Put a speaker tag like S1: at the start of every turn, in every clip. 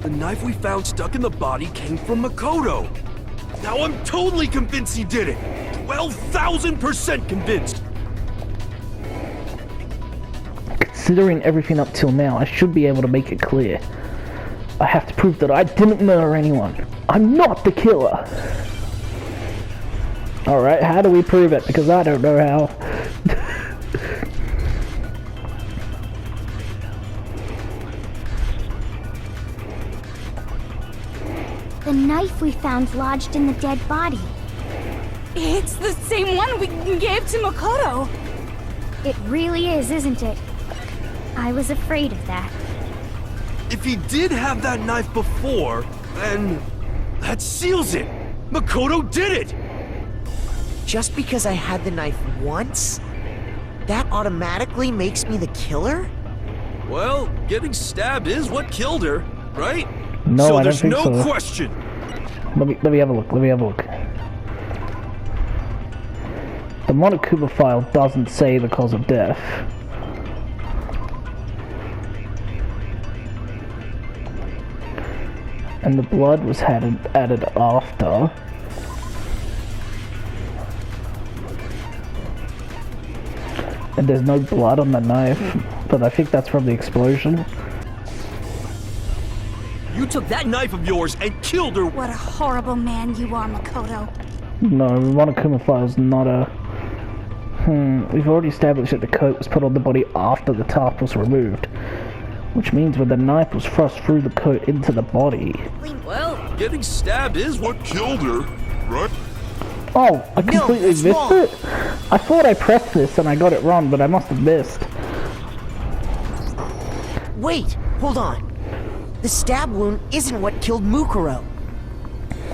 S1: The knife we found stuck in the body came from Makoto. Now I'm totally convinced he did it. 12,000% convinced.
S2: Considering everything up till now, I should be able to make it clear. I have to prove that I didn't murder anyone. I'm not the killer. Alright, how do we prove it? Because I don't know how.
S3: The knife we found lodged in the dead body.
S4: It's the same one we gave to Makoto.
S3: It really is, isn't it? I was afraid of that.
S1: If he did have that knife before, then that seals it. Makoto did it.
S5: Just because I had the knife once, that automatically makes me the killer?
S1: Well, getting stabbed is what killed her, right?
S2: No,
S1: so
S2: I don't
S1: there's
S2: think
S1: no
S2: so.
S1: question.
S2: Let me have a look. The Monokuma file doesn't say the cause of death. And the blood was added after. And there's no blood on the knife, but I think that's from the explosion.
S1: You took that knife of yours and killed her.
S4: What a horrible man you are, Makoto.
S2: No, the Monokuma file's not a... We've already established that the coat was put on the body after the tarp was removed. Which means when the knife was thrust through the coat into the body.
S1: Well, getting stabbed is what killed her, right?
S2: Oh, I completely
S5: that's
S2: missed
S5: wrong.
S2: it? I thought I pressed this and I got it wrong, but I must have missed.
S5: Wait, hold on. The stab wound isn't what killed Mukuro.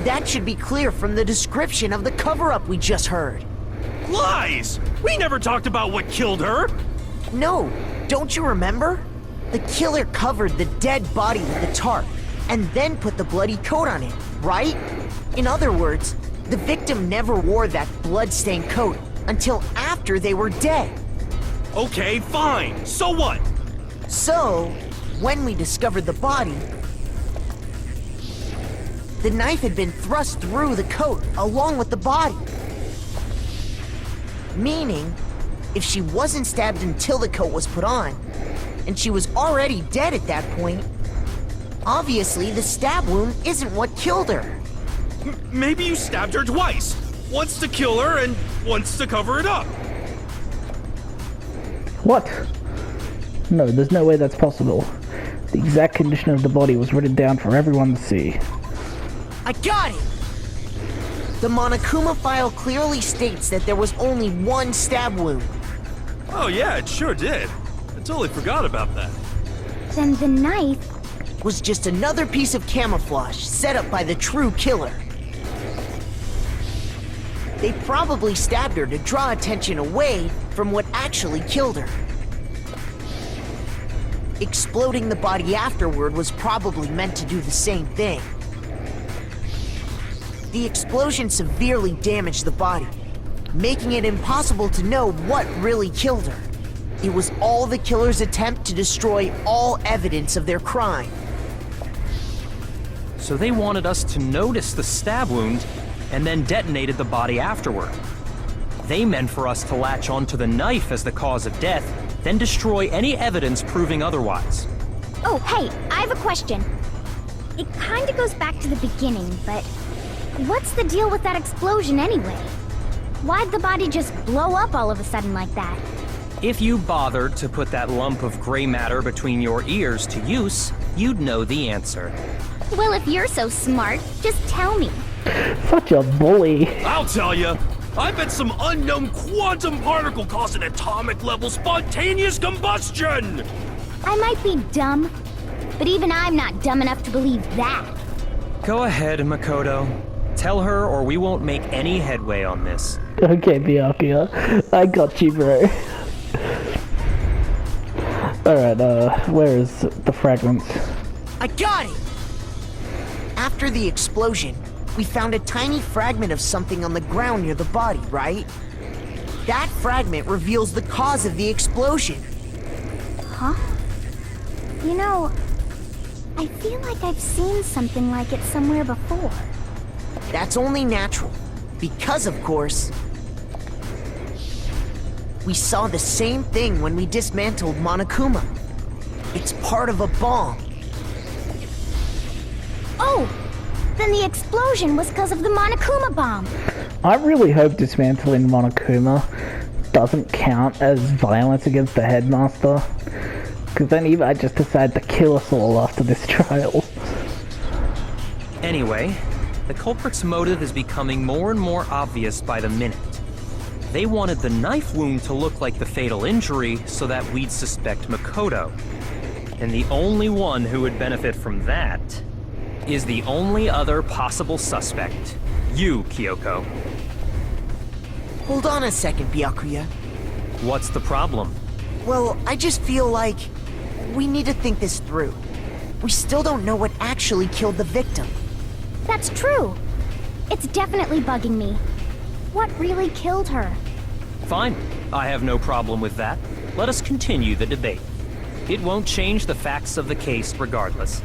S5: That should be clear from the description of the cover-up we just heard.
S1: Lies! We never talked about what killed her.
S5: No, don't you remember? The killer covered the dead body with the tarp, and then put the bloody coat on it, right? In other words, the victim never wore that blood-stained coat until after they were dead.
S1: Okay, fine. So what?
S5: So, when we discovered the body, the knife had been thrust through the coat along with the body. Meaning, if she wasn't stabbed until the coat was put on, and she was already dead at that point, obviously the stab wound isn't what killed her.
S1: Maybe you stabbed her twice. Once to kill her and once to cover it up.
S2: What? No, there's no way that's possible. The exact condition of the body was written down for everyone to see.
S5: I got it! The Monokuma file clearly states that there was only one stab wound.
S1: Oh yeah, it sure did. I totally forgot about that.
S3: Then the knife...
S5: Was just another piece of camouflage set up by the true killer. They probably stabbed her to draw attention away from what actually killed her. Exploding the body afterward was probably meant to do the same thing. The explosion severely damaged the body, making it impossible to know what really killed her. It was all the killer's attempt to destroy all evidence of their crime.
S6: So they wanted us to notice the stab wound and then detonated the body afterward. They meant for us to latch onto the knife as the cause of death, then destroy any evidence proving otherwise.
S3: Oh, hey, I have a question. It kinda goes back to the beginning, but... what's the deal with that explosion anyway? Why'd the body just blow up all of a sudden like that?
S6: If you bothered to put that lump of gray matter between your ears to use, you'd know the answer.
S3: Well, if you're so smart, just tell me.
S2: Such a bully.
S1: I'll tell you. I bet some unknown quantum particle caused an atomic-level spontaneous combustion!
S3: I might be dumb, but even I'm not dumb enough to believe that.
S6: Go ahead, Makoto. Tell her or we won't make any headway on this.
S2: Okay, Byakuya. I got you, bro. Alright, where is the fragments?
S5: I got it! After the explosion, we found a tiny fragment of something on the ground near the body, right? That fragment reveals the cause of the explosion.
S3: Huh? You know, I feel like I've seen something like it somewhere before.
S5: That's only natural. Because, of course, we saw the same thing when we dismantled Monokuma. It's part of a bomb.
S3: Oh! Then the explosion was because of the Monokuma bomb.
S2: I really hope dismantling Monokuma doesn't count as violence against the headmaster. Because then he might just decide to kill us all after this trial.
S6: Anyway, the culprit's motive is becoming more and more obvious by the minute. They wanted the knife wound to look like the fatal injury so that we'd suspect Makoto. And the only one who would benefit from that is the only other possible suspect. You, Kyoko.
S5: Hold on a second, Byakuya.
S6: What's the problem?
S5: Well, I just feel like we need to think this through. We still don't know what actually killed the victim.
S3: That's true. It's definitely bugging me. What really killed her?
S6: Fine. I have no problem with that. Let us continue the debate. It won't change the facts of the case regardless.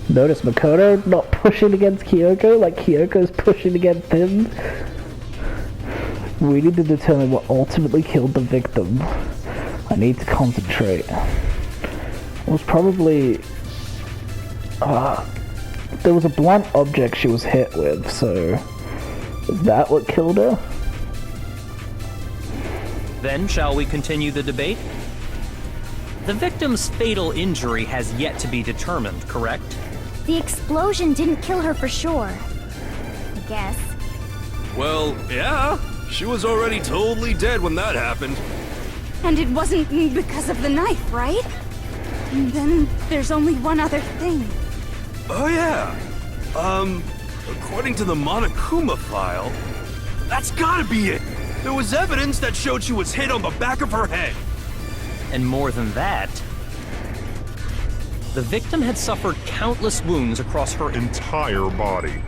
S2: Notice Makoto not pushing against Kyoko like Kyoko's pushing against him. We need to determine what ultimately killed the victim. I need to concentrate. It was probably... there was a blunt object she was hit with, so... Is that what killed her?
S6: Then, shall we continue the debate? The victim's fatal injury has yet to be determined, correct?
S3: The explosion didn't kill her for sure. I guess.
S1: Well, yeah. She was already totally dead when that happened.
S4: And it wasn't because of the knife, right? And then there's only one other thing.
S1: Oh yeah. According to the Monokuma file, that's gotta be it. There was evidence that showed she was hit on the back of her head.
S6: And more than that, the victim had suffered countless wounds across her entire body.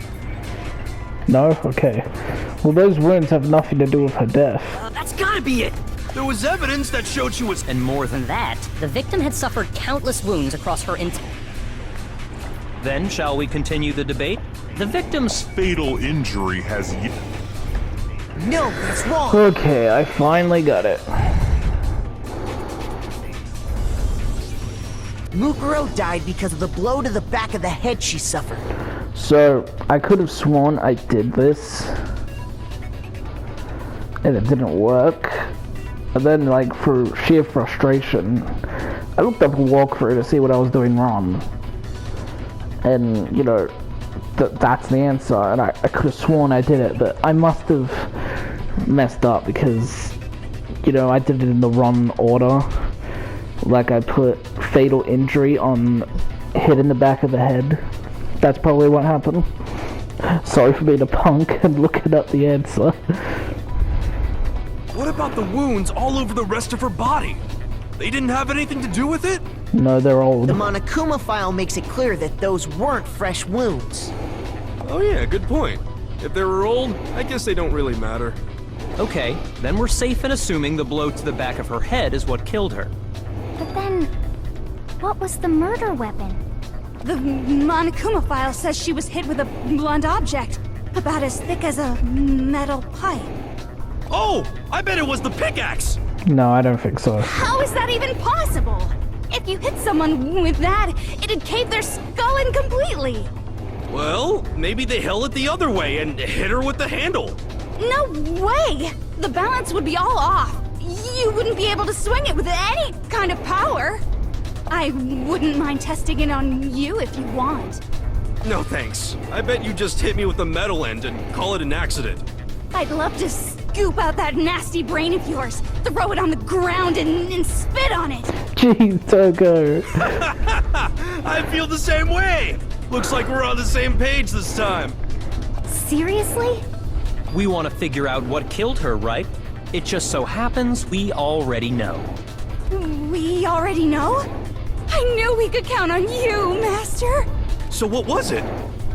S2: No? Okay. Well, those wounds have nothing to do with her death.
S1: That's gotta be it. There was evidence that showed she was...
S6: And more than that,
S7: The victim had suffered countless wounds across her
S6: then shall we continue the debate? The victim's
S8: Fatal injury has yet.
S5: No, that's wrong.
S2: Okay, I finally got it.
S5: Mukuro died because of the blow to the back of the head she suffered.
S2: So, I could have sworn I did this. And it didn't work. And then, like, for sheer frustration, I looked up a walkthrough to see what I was doing wrong. And, you know, that's the answer. And I could have sworn I did it, but I must have messed up because, you know, I did it in the wrong order. Like, I put fatal injury on hit in the back of the head. That's probably what happened. Sorry for being a punk and looking up the answer.
S1: What about the wounds all over the rest of her body? They didn't have anything to do with it?
S2: No, they're old.
S5: The Monokuma file makes it clear that those weren't fresh wounds.
S1: Oh yeah, good point. If they were old, I guess they don't really matter.
S6: Okay, then we're safe in assuming the blow to the back of her head is what killed her.
S3: But then, what was the murder weapon?
S4: The Monokuma file says she was hit with a blunt object, about as thick as a metal pipe.
S1: Oh, I bet it was the pickaxe!
S2: No, I don't think so.
S4: How is that even possible? If you hit someone with that, it'd cave their skull in completely.
S1: Well, maybe they held it the other way and hit her with the handle.
S4: No way! The balance would be all off. You wouldn't be able to swing it with any kind of power. I wouldn't mind testing it on you if you want.
S1: No thanks. I bet you just hit me with the metal end and call it an accident.
S4: I'd love to scoop out that nasty brain of yours, throw it on the ground and spit on it.
S2: Jeez, Togo.
S1: I feel the same way! Looks like we're on the same page this time.
S3: Seriously?
S6: We want to figure out what killed her, right? It just so happens we already know.
S4: We already know? I knew we could count on you, Master.
S1: So what was it?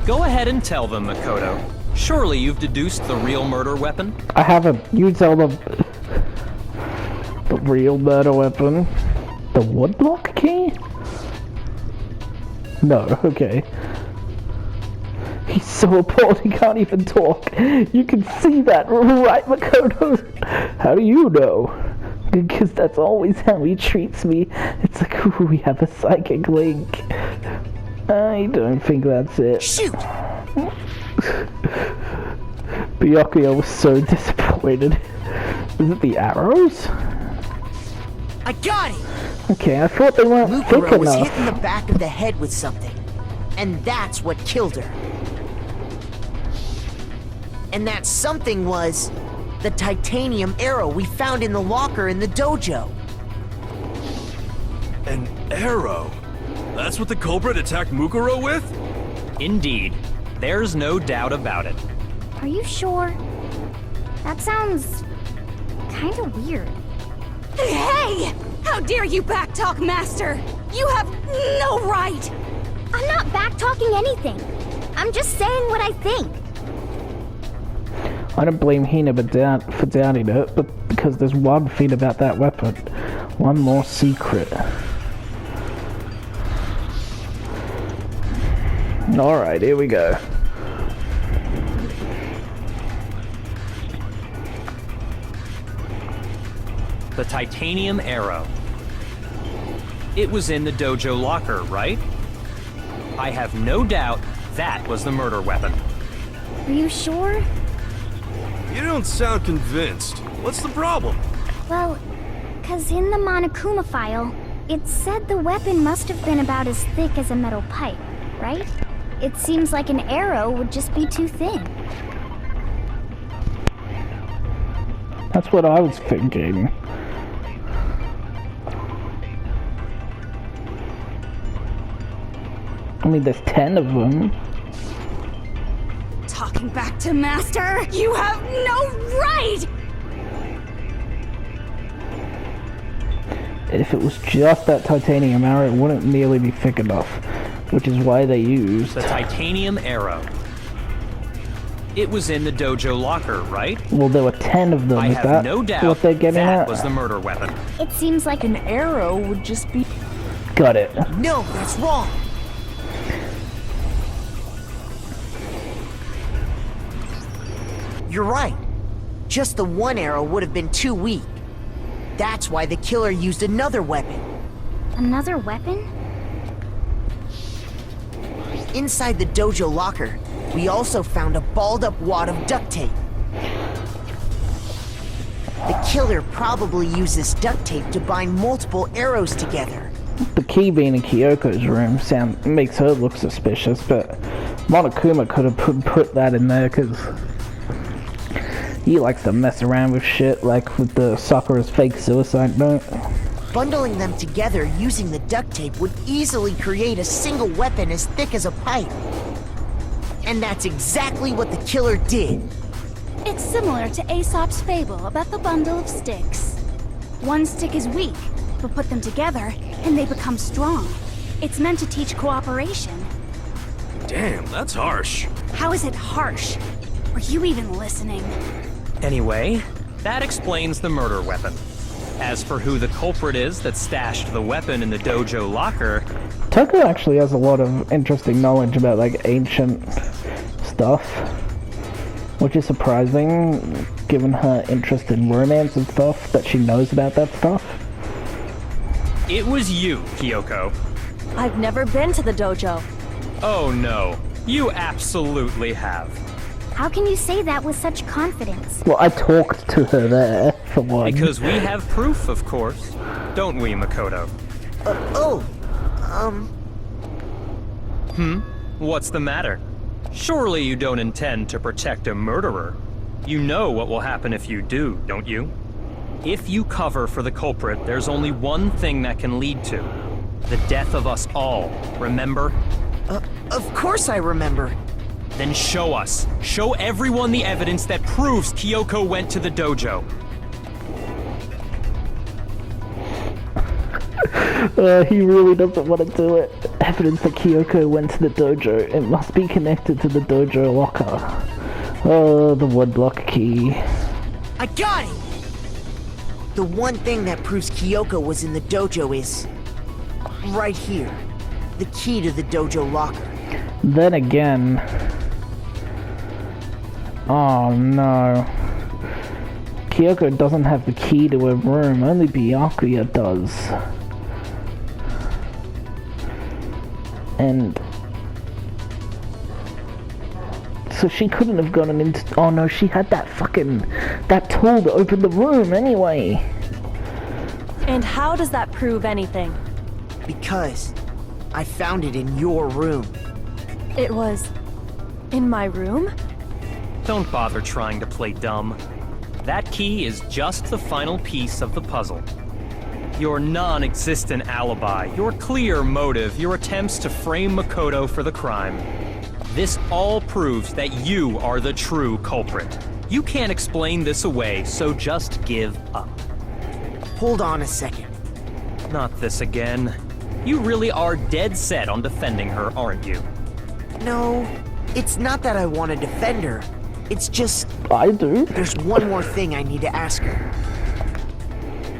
S6: Go ahead and tell them, Makoto. Surely you've deduced the real murder weapon?
S2: I haven't. You tell them. The real murder weapon. The woodblock key? No, okay. He's so appalled he can't even talk. You can see that, right, Makoto? How do you know? Because that's always how he treats me. It's like, ooh, we have a psychic link. I don't think that's it.
S5: Shoot!
S2: Byakuya was so disappointed. Was it the arrows?
S5: I got it!
S2: Okay, I thought they weren't thick
S5: Mukuro was
S2: enough.
S5: hit in the back of the head with something. And that's what killed her. And that something was the titanium arrow we found in the locker in the dojo.
S1: An arrow? That's what the culprit attacked Mukuro with?
S6: Indeed. There's no doubt about it.
S3: Are you sure? That sounds kinda weird.
S4: Hey! How dare you backtalk, Master? You have no right!
S3: I'm not backtalking anything. I'm just saying what I think.
S2: I don't blame Hina for doubting it, but because there's one thing about that weapon. One more secret. Alright, here we go.
S6: The titanium arrow. It was in the dojo locker, right? I have no doubt that was the murder weapon.
S3: Are you sure?
S1: You don't sound convinced. What's the problem?
S3: Well, 'cause in the Monokuma file, it said the weapon must have been about as thick as a metal pipe, right? It seems like an arrow would just be too thin.
S2: That's what I was thinking. I mean, there's 10 of them.
S4: Talking back to Master? You have no right!
S2: If it was just that titanium arrow, it wouldn't nearly be thick enough, which is why they used
S6: The titanium arrow. It was in the dojo locker, right?
S2: Well, there were 10 of them.
S6: I
S2: Is
S6: have
S2: that
S6: no doubt
S2: what they're getting
S6: that
S2: at?
S6: was the murder weapon.
S3: It seems like
S9: An arrow would just be...
S2: Got it.
S5: No, that's wrong. You're right. Just the one arrow would have been too weak. That's why the killer used another weapon.
S3: another weapon?
S5: Inside the dojo locker, we also found a balled-up wad of duct tape. The killer probably used this duct tape to bind multiple arrows together.
S2: The key being in Kyoko's room makes her look suspicious, but Monokuma could have put that in there because he likes to mess around with shit, like with the Sakura's fake suicide note.
S5: Bundling them together using the duct tape would easily create a single weapon as thick as a pipe. And that's exactly what the killer did.
S4: It's similar to Aesop's fable about the bundle of sticks. One stick is weak, but put them together, and they become strong. It's meant to teach cooperation.
S1: Damn, that's harsh.
S4: How is it harsh? Are you even listening?
S6: Anyway, that explains the murder weapon. As for who the culprit is that stashed the weapon in the dojo locker,
S2: Tucker actually has a lot of interesting knowledge about like ancient stuff, which is surprising given her interest in romance and stuff, that she knows about that stuff.
S6: it was you, Kyoko.
S9: I've never been to the dojo.
S6: Oh no, you absolutely have.
S3: How can you say that with such confidence?
S2: Well, I talked to her there, for one.
S6: Because we have proof, of course. Don't we, Makoto? What's the matter? Surely you don't intend to protect a murderer. You know what will happen if you do, don't you? If you cover for the culprit, there's only one thing that can lead to. The death of us all, remember?
S5: Of course I remember.
S6: Then show us. Show everyone the evidence that proves Kyoko went to the dojo.
S2: He really doesn't want to do it. Evidence that Kyoko went to the dojo. It must be connected to the dojo locker. Oh, the woodblock key.
S5: I got it! The one thing that proves Kyoko was in the dojo is right here. the key to the dojo locker.
S2: Then again... Oh no. Kyoko doesn't have the key to her room, only Byakuya does. And... So she couldn't have gotten into... Oh no, she had that that tool to open the room anyway.
S9: And how does that prove anything?
S5: Because I found it in your room.
S9: It was in my room?
S6: Don't bother trying to play dumb. That key is just the final piece of the puzzle. Your non-existent alibi, your clear motive, your attempts to frame Makoto for the crime. This all proves that you are the true culprit. You can't explain this away, so just give up.
S5: Hold on a second.
S6: Not this again. You really are dead set on defending her, aren't you?
S5: No, it's not that I want to defend her. It's just...
S2: I do.
S5: There's one more thing I need to ask her.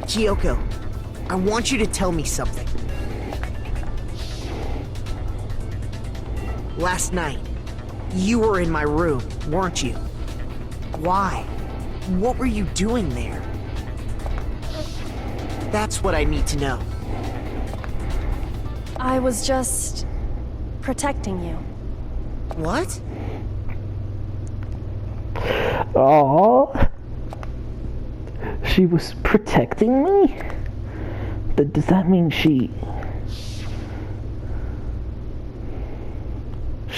S5: Kyoko, I want you to tell me something. Last night, you were in my room, weren't you? Why? What were you doing there? That's what I need to know.
S9: I was just protecting you.
S5: What?
S2: Aww. She was protecting me? Does that mean she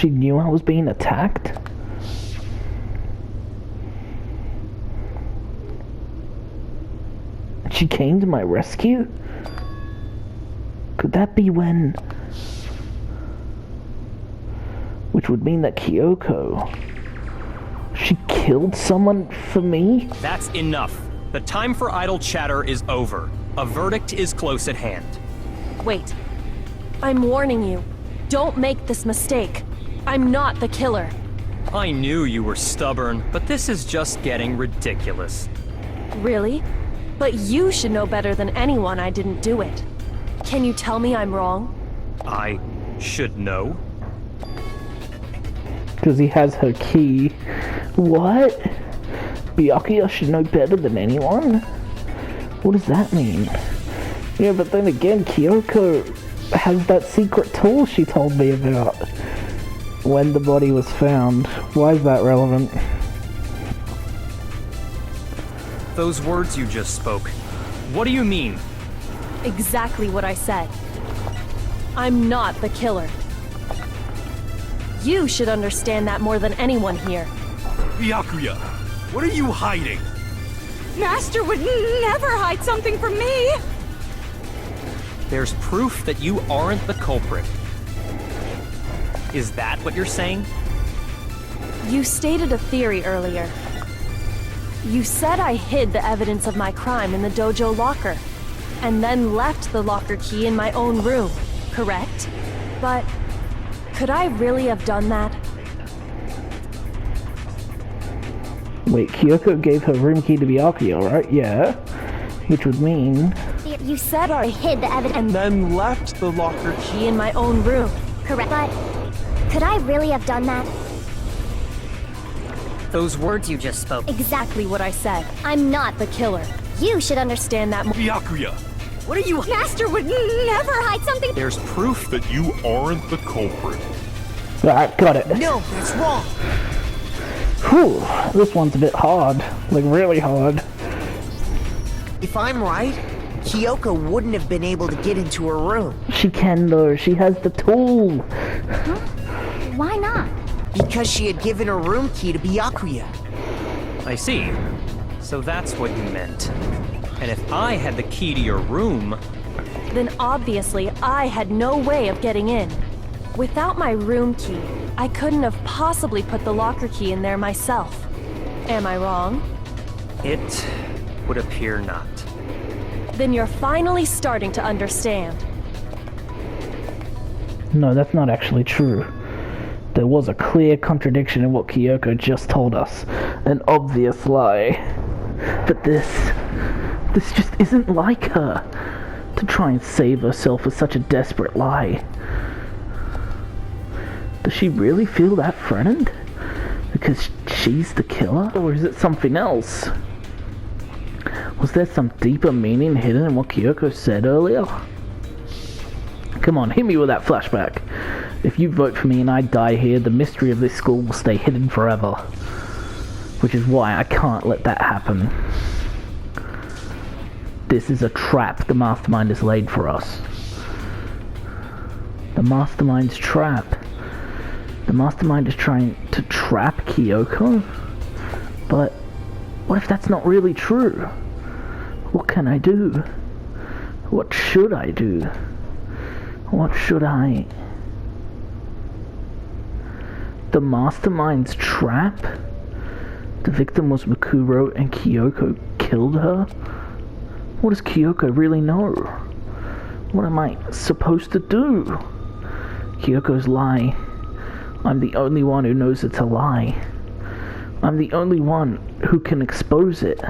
S2: knew I was being attacked? She came to my rescue? Could that be when... Which would mean that Kyoko... She killed someone for me?
S6: That's enough. The time for idle chatter is over. A verdict is close at hand.
S9: Wait. I'm warning you. Don't make this mistake. I'm not the killer.
S6: I knew you were stubborn, but this is just getting ridiculous.
S9: Really? But you should know better than anyone I didn't do it. Can you tell me I'm wrong?
S6: I should know?
S2: Because he has her key. What? Byakuya should know better than anyone? What does that mean? Yeah, but then again, Kyoko has that secret tool she told me about when the body was found. Why is that relevant?
S6: Those words you just spoke. What do you mean?
S9: Exactly what I said. I'm not the killer. You should understand that more than anyone here.
S1: Byakuya, what are you hiding?
S4: Master would never hide something from me!
S6: There's proof that you aren't the culprit. Is that what you're saying?
S9: You stated a theory earlier. You said I hid the evidence of my crime in the dojo locker, and then left the locker key in my own room, correct? But could I really have done that?
S2: Wait, Kyoko gave her room key to Byakuya, right? Yeah. Which would mean...
S3: You said I hid the evidence
S9: And then left the locker key in my own room.
S3: correct, but could I really have done that?
S7: Those words you just spoke.
S9: Exactly what I said.
S3: I'm not the killer. You should understand
S9: Understand that more.
S1: Byakuya,
S4: What are you? Master would never hide something.
S6: There's proof that
S8: That you aren't the culprit.
S2: Alright, got it.
S5: No, that's wrong.
S2: Whew, this one's a bit hard. Like, really hard.
S5: If I'm right, Kyoko wouldn't have been able to get into her room.
S2: She can though, she has the tool.
S3: Why not?
S5: Because she had given her room key to Byakuya.
S6: I see. So that's what you meant. And if I had the key to your room,
S9: Then obviously I had no way of getting in. Without my room key, I couldn't have possibly put the locker key in there myself. Am I wrong?
S6: it would appear not.
S9: Then you're finally starting to understand.
S2: No, that's not actually true. There was a clear contradiction in what Kyoko just told us. An obvious lie. But this just isn't like her. To try and save herself with such a desperate lie. Does she really feel that threatened? Because she's the killer? Or is it something else? Was there some deeper meaning hidden in what Kyoko said earlier? Come on, hit me with that flashback. If you vote for me and I die here, the mystery of this school will stay hidden forever. Which is why I can't let that happen. This is a trap the Mastermind has laid for us. The Mastermind's trap. The Mastermind is trying to trap Kyoko? But what if that's not really true? What can I do? What should I do? What should I... The Mastermind's trap? The victim was Makuro and Kyoko killed her? What does Kyoko really know? What am I supposed to do? Kyoko's lie. I'm the only one who knows it's a lie. I'm the only one who can expose it.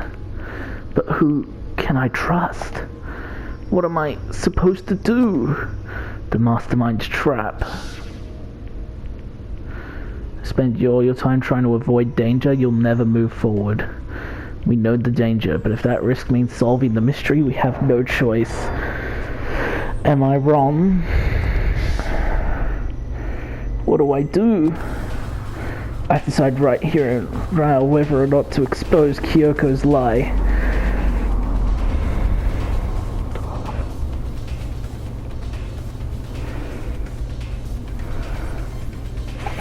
S2: But who can I trust? What am I supposed to do? The Mastermind's trap. Spend all your time trying to avoid danger, you'll never move forward. We know the danger, but if that risk means solving the mystery, we have no choice. Am I wrong? What do I do? I decide right here and now whether or not to expose Kyoko's lie.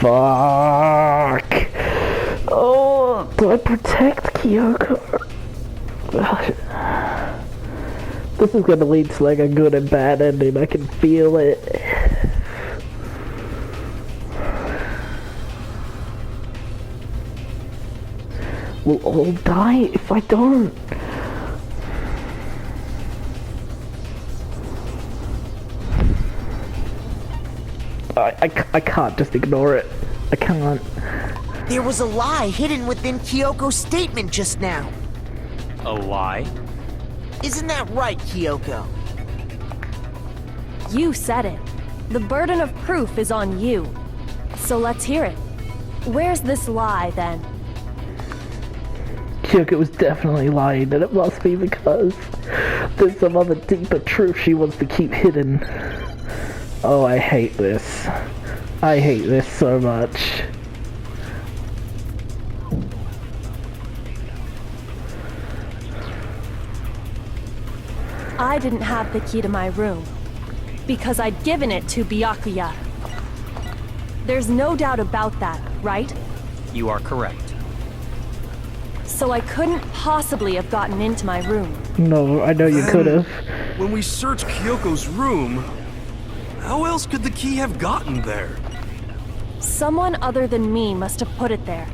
S2: Fuck! Oh, do I protect Kyoko? This is gonna lead to like a good and bad ending, I can feel it. We'll all die if I don't. I can't just ignore it. I can't.
S5: There was a lie hidden within Kyoko's statement just now.
S6: A lie?
S5: Isn't that right, Kyoko?
S9: You said it. The burden of proof is on you. So let's hear it. Where's this lie, then?
S2: Kyoko was definitely lying, and it must be because there's some other deeper truth she wants to keep hidden. Oh, I hate this. I hate this so much.
S9: I didn't have the key to my room because I'd given it to Byakuya. There's no doubt about that, right?
S6: You are correct.
S9: So I couldn't possibly have gotten into my room.
S2: No, I know you could have.
S1: When we searched Kyoko's room, how else could the key have gotten there?
S9: Someone other than me must have put it there.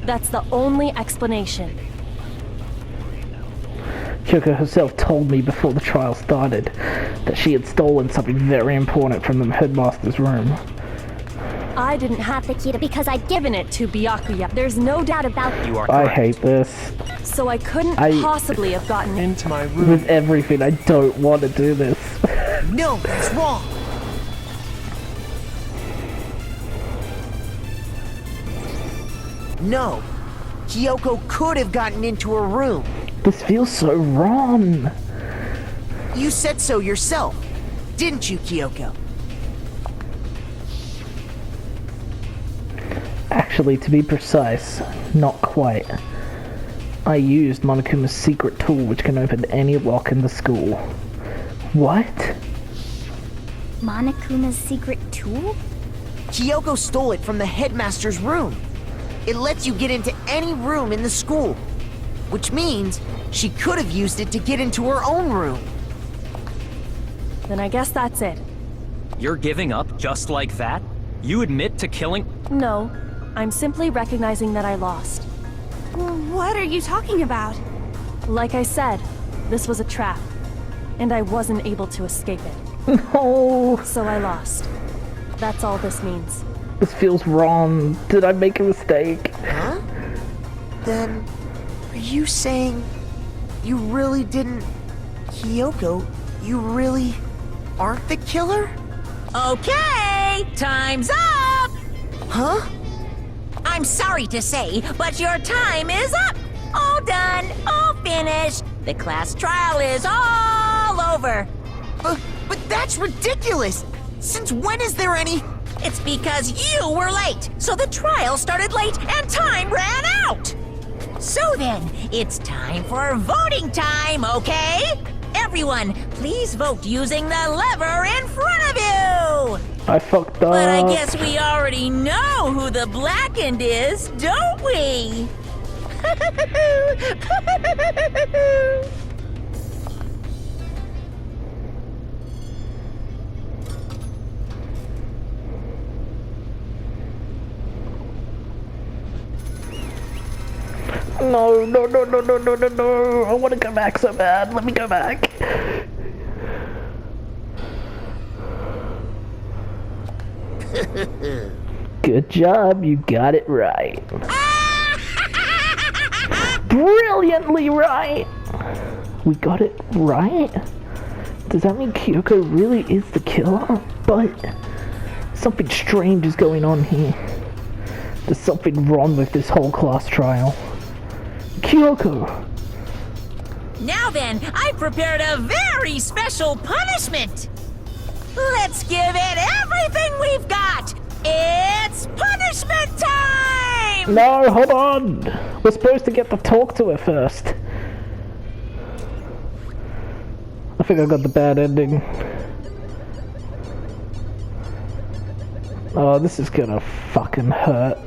S9: That's the only explanation.
S2: Kyoko herself told me before the trial started that she had stolen something very important from the headmaster's room.
S9: I didn't have the key to because I'd given it to Byakuya. There's no doubt about it.
S6: You are correct.
S2: I hate this.
S9: So I couldn't possibly have gotten into my room.
S2: With everything, I don't want to do this.
S5: No, that's wrong. No, Kyoko could have gotten into her room.
S2: This feels so wrong.
S5: You said so yourself, didn't you, Kyoko?
S2: Actually, to be precise, not quite. I used Monokuma's secret tool which can open any lock in the school. What?
S3: Monokuma's secret tool?
S5: Kyoko stole it from the headmaster's room. It lets you get into any room in the school, which means she could have used it to get into her own room.
S9: Then I guess that's it.
S6: You're giving up just like that? You admit to killing...
S9: No, I'm simply recognizing that I lost.
S4: What are you talking about?
S9: Like I said, this was a trap, and I wasn't able to escape it.
S2: No,
S9: So I lost. That's all this means.
S2: this feels wrong. Did I make a mistake?
S5: Huh? Then, are you saying you really didn't... Kyoko, you really aren't the killer?
S10: Okay, time's up!
S5: Huh?
S10: I'm sorry to say, but your time is up. All done, all finished. The class trial is all over.
S5: But that's ridiculous! Since when is there any...
S10: It's because you were late, so the trial started late and time ran out. So then, it's time for voting time, okay? Everyone, please vote using the lever in front of you!
S2: I fucked up.
S10: But I guess we already know who the blackened is, don't we?
S2: No, no, no, no, no, no, no, no. I want to go back so bad. Let me go back. Good job. You got it right. Brilliantly right. We got it right? Does that mean Kyoko really is the killer? But something strange is going on here. There's something wrong with this whole class trial. Kyoko!
S10: Now then, I've prepared a very special punishment! Let's give it everything we've got! It's punishment time!
S2: No, hold on! We're supposed to get to talk to her first. I think I got the bad ending. Oh, this is gonna fucking hurt.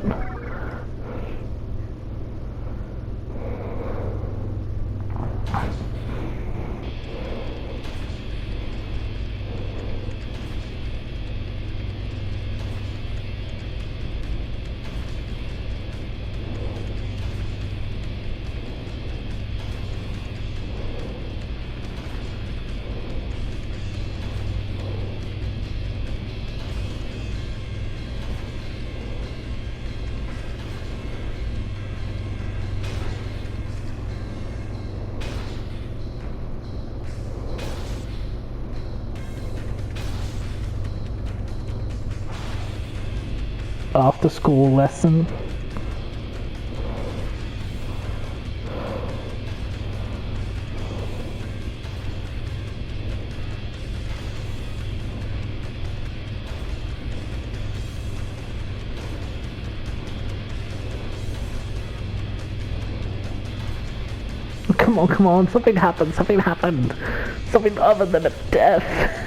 S2: After school lesson. Come on, something happened. Something other than a death.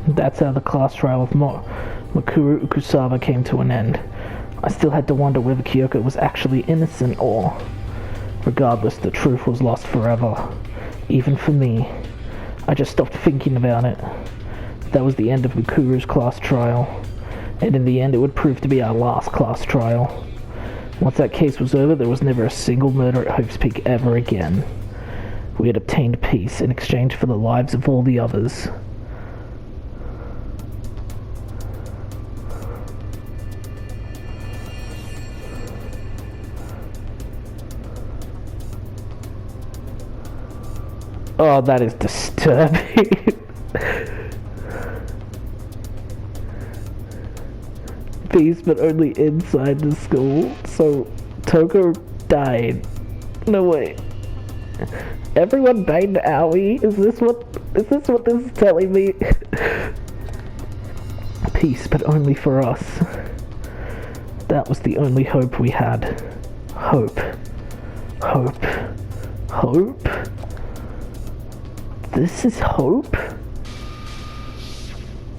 S2: That's how the class trial of Makuru Ukusaba came to an end. I still had to wonder whether Kyoko was actually innocent or... Regardless, the truth was lost forever. Even for me. I just stopped thinking about it. That was the end of Makuru's class trial. And in the end, it would prove to be our last class trial. Once that case was over, there was never a single murder at Hope's Peak ever again. We had obtained peace in exchange for the lives of all the others. Oh, that is disturbing. Peace, but only inside the school. So, Toko died. No, wait. Everyone died to Aoi? Is this what this is telling me? Peace, but only for us. That was the only hope we had. Hope. This is hope?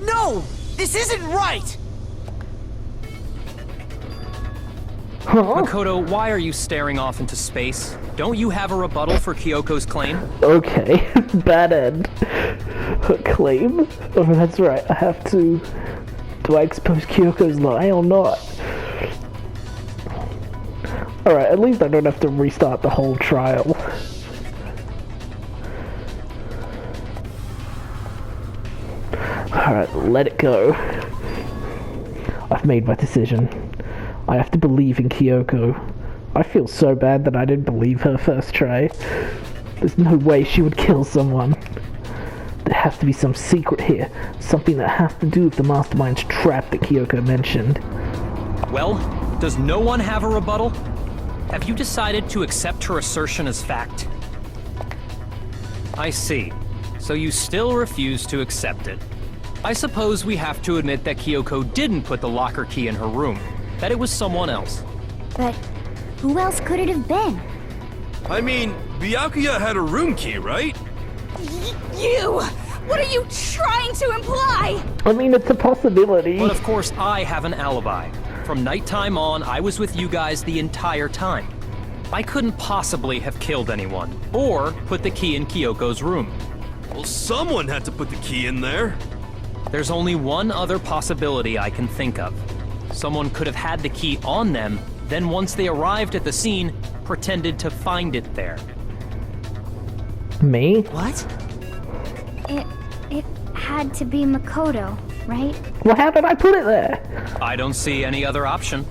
S5: No! This isn't right!
S2: Huh?
S6: Makoto, why are you staring off into space? Don't you have a rebuttal for Kyoko's claim?
S2: Okay, bad end. Her claim? Oh, that's right, I have to... Do I expose Kyoko's lie or not? Alright, at least I don't have to restart the whole trial. Alright, let it go. I've made my decision. I have to believe in Kyoko. I feel so bad that I didn't believe her first try. There's no way she would kill someone. There has to be some secret here. Something that has to do with the mastermind's trap that Kyoko mentioned.
S6: Well, does no one have a rebuttal? Have you decided to accept her assertion as fact? I see. So you still refuse to accept it. I suppose we have to admit that Kyoko didn't put the locker key in her room. That it was someone else.
S3: But who else could it have been?
S1: I mean, Byakuya had a room key, right?
S4: You! What are you trying to imply?
S2: I mean, it's a possibility.
S6: But of course, I have an alibi. From nighttime on, I was with you guys the entire time. I couldn't possibly have killed anyone, or put the key in Kyoko's room.
S1: Well, someone had to put the key in there.
S6: There's only one other possibility I can think of. Someone could have had the key on them, then once they arrived at the scene, pretended to find it there.
S2: Me?
S5: What?
S3: It had to be Makoto, right?
S2: Well, how did I put it there?
S6: I don't see any other option.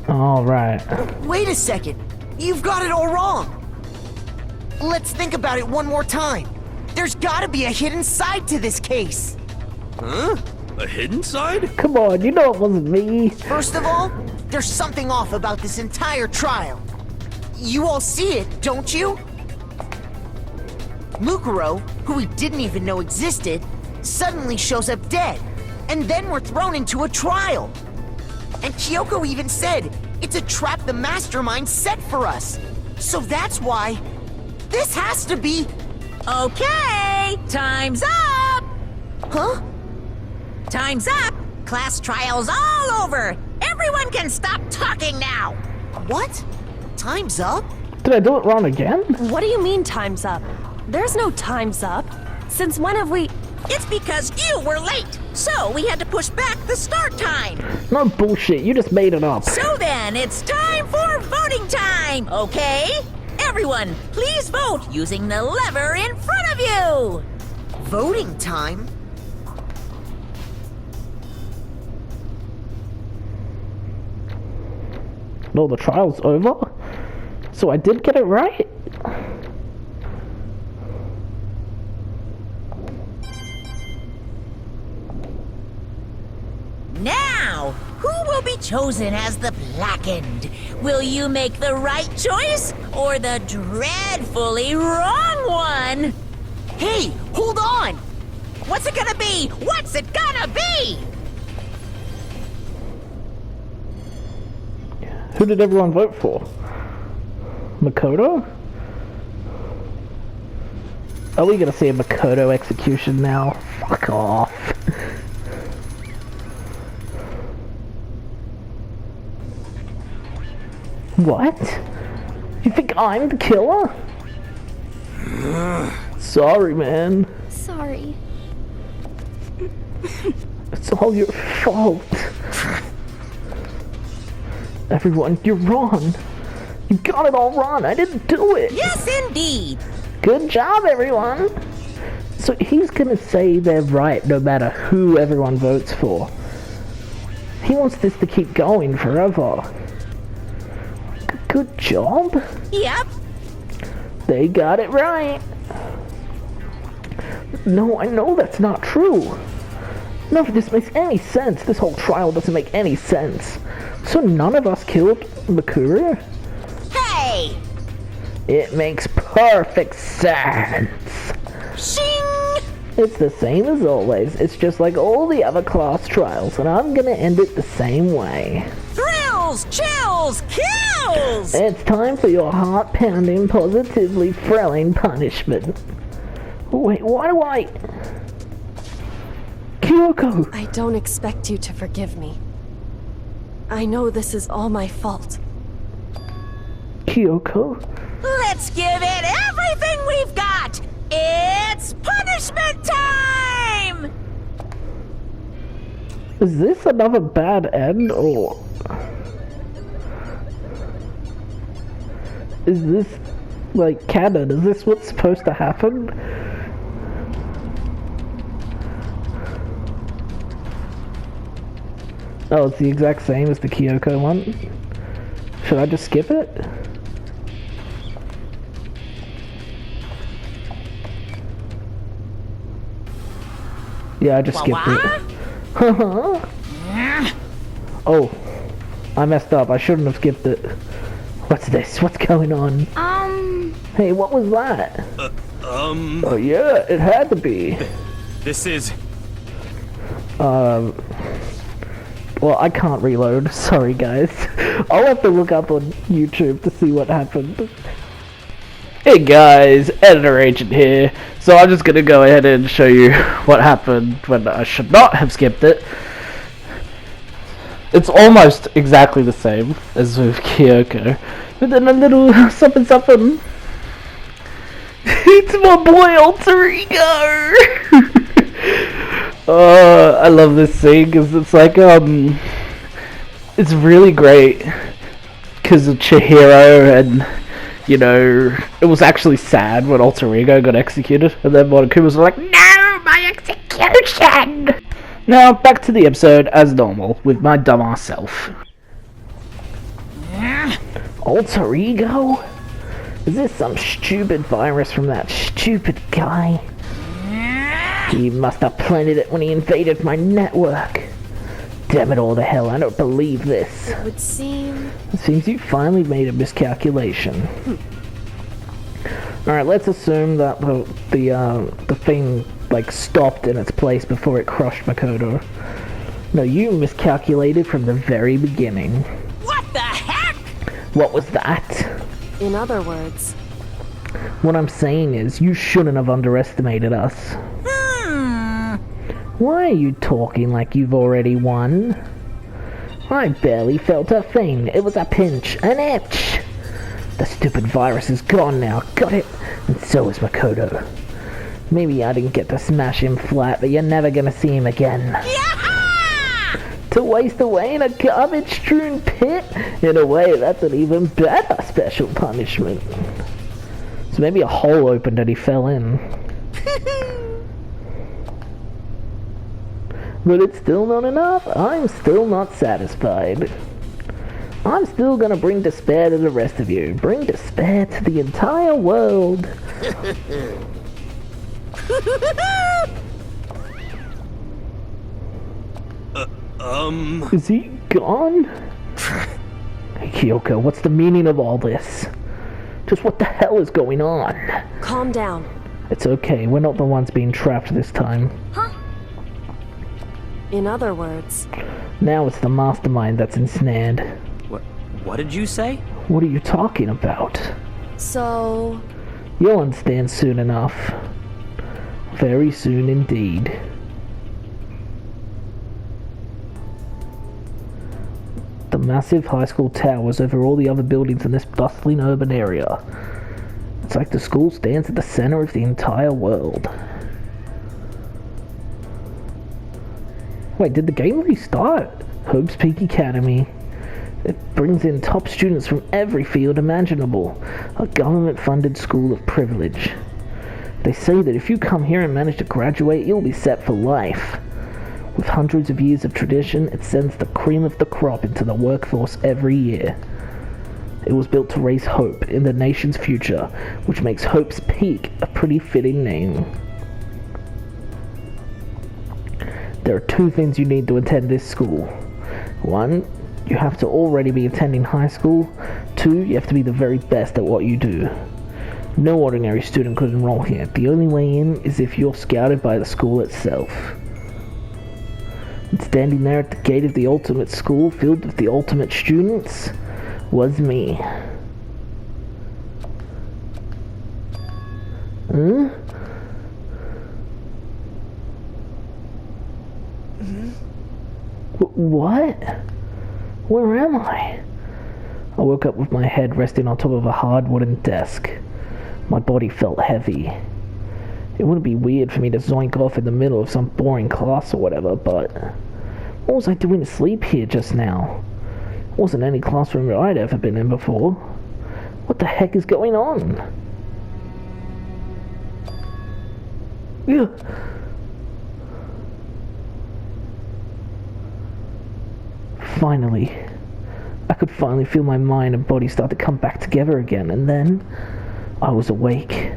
S2: Alright.
S5: Wait a second. You've got it all wrong. Let's think about it one more time. There's gotta be a hidden side to this case.
S1: Huh? A hidden side?
S2: Come on, you know it wasn't me.
S5: First of all, there's something off about this entire trial. You all see it, don't you? Mukuro, who we didn't even know existed, suddenly shows up dead, and then we're thrown into a trial. And Kyoko even said it's a trap the mastermind set for us. So that's why this has to be...
S10: Okay, time's up!
S5: Huh?
S10: Time's up! Class trial's all over! Everyone can stop talking now!
S5: What? Time's up?
S2: Did I do it wrong again?
S9: What do you mean time's up? There's no time's up. Since when have we...
S10: It's because you were late, so we had to push back the start time.
S2: No bullshit, you just made it up.
S10: So then, it's time for voting time, okay? Everyone, please vote using the lever in front of you!
S5: Voting time?
S2: No, the trial's over? So I did get it right?
S10: Now, who will be chosen as the blackened? Will you make the right choice or the dreadfully wrong one?
S5: Hey, hold on!
S10: What's it gonna be? What's it gonna be?
S2: Who did everyone vote for? Makoto? Are we gonna see a Makoto execution now? Fuck off. What? You think I'm the killer? Sorry, man.
S3: Sorry.
S2: It's all your fault. Everyone, you're wrong. You got it all wrong. I didn't do it.
S10: Yes, indeed.
S2: Good job, everyone. So he's gonna say they're right no matter who everyone votes for. He wants this to keep going forever. Good job.
S10: Yep.
S2: They got it right. No, I know that's not true. None of this makes any sense. This whole trial doesn't make any sense. So none of us killed Makura?
S10: Hey!
S2: It makes perfect sense.
S10: Shing!
S2: It's the same as always. It's just like all the other class trials, and I'm gonna end it the same way.
S10: Thrills, chills, kills!
S2: It's time for your heart-pounding, positively thrilling punishment. Wait, why do I... Kyoko!
S9: I don't expect you to forgive me. I know this is all my fault.
S2: Kyoko?
S10: Let's give it everything we've got! It's punishment time!
S2: Is this another bad end, or... Is this, like, canon? Is this what's supposed to happen? Oh, it's the exact same as the Kyoko one? Should I just skip it? Yeah, I just skipped it. Oh, I messed up. I shouldn't have skipped it. What's this? What's going on? Hey, what was that? Oh yeah, it had to be.
S6: This is...
S2: Well, I can't reload. Sorry, guys. I'll have to look up on YouTube to see what happened. Hey guys, Editor Agent here. So I'm just gonna go ahead and show you what happened when I should not have skipped it. It's almost exactly the same as with Kyoko, but then a little something something. It's my boy Alter Ego! I love this scene because it's like, it's really great because of Chihiro, and, you know, it was actually sad when Alter Ego got executed, and then Monokuma was like, no, my execution! Now, back to the episode as normal, with my dumbass self. Alter Ego? Is this some stupid virus from that stupid guy? He must have planted it when he invaded my network. Damn it all to hell, I don't believe this.
S9: It would seem...
S2: It seems you finally made a miscalculation. Alright, let's assume that the thing, like, stopped in its place before it crushed Makoto. No, you miscalculated from the very beginning.
S10: What the heck?
S2: What was that?
S9: In other words...
S2: What I'm saying is, you shouldn't have underestimated us. Why are you talking like you've already won? I barely felt a thing. It was a pinch, an itch. The stupid virus is gone now. Got it? And so is Makoto. Maybe I didn't get to smash him flat, but you're never gonna see him again. To waste away in a garbage-strewn pit? In a way, that's an even better special punishment. So maybe a hole opened and he fell in. But it's still not enough. I'm still not satisfied. I'm still gonna bring despair to the rest of you. Bring despair to the entire world. Is he gone? Hey, Kyoko, what's the meaning of all this? Just what the hell is going on?
S9: Calm down.
S2: It's okay, we're not the ones being trapped this time.
S3: Huh?
S9: In other words...
S2: Now it's the mastermind that's ensnared.
S6: What did you say?
S2: What are you talking about?
S9: So...
S2: You'll understand soon enough. Very soon indeed. The massive high school towers over all the other buildings in this bustling urban area. It's like the school stands at the center of the entire world. Wait, did the game restart? Hope's Peak Academy. It brings in top students from every field imaginable. A government-funded school of privilege. They say that if you come here and manage to graduate, you'll be set for life. With hundreds of years of tradition, it sends the cream of the crop into the workforce every year. It was built to raise hope in the nation's future, which makes Hope's Peak a pretty fitting name. There are two things you need to attend this school. One, you have to already be attending high school. Two, you have to be the very best at what you do. No ordinary student could enroll here. The only way in is if you're scouted by the school itself. And standing there at the gate of the ultimate school filled with the ultimate students was me. Huh? What? Where am I? I woke up with my head resting on top of a hard wooden desk. My body felt heavy. It wouldn't be weird for me to zoink off in the middle of some boring class or whatever, but what was I doing to sleep here just now? It wasn't any classroom that I'd ever been in before. What the heck is going on? Finally, I could finally feel my mind and body start to come back together again, and then I was awake.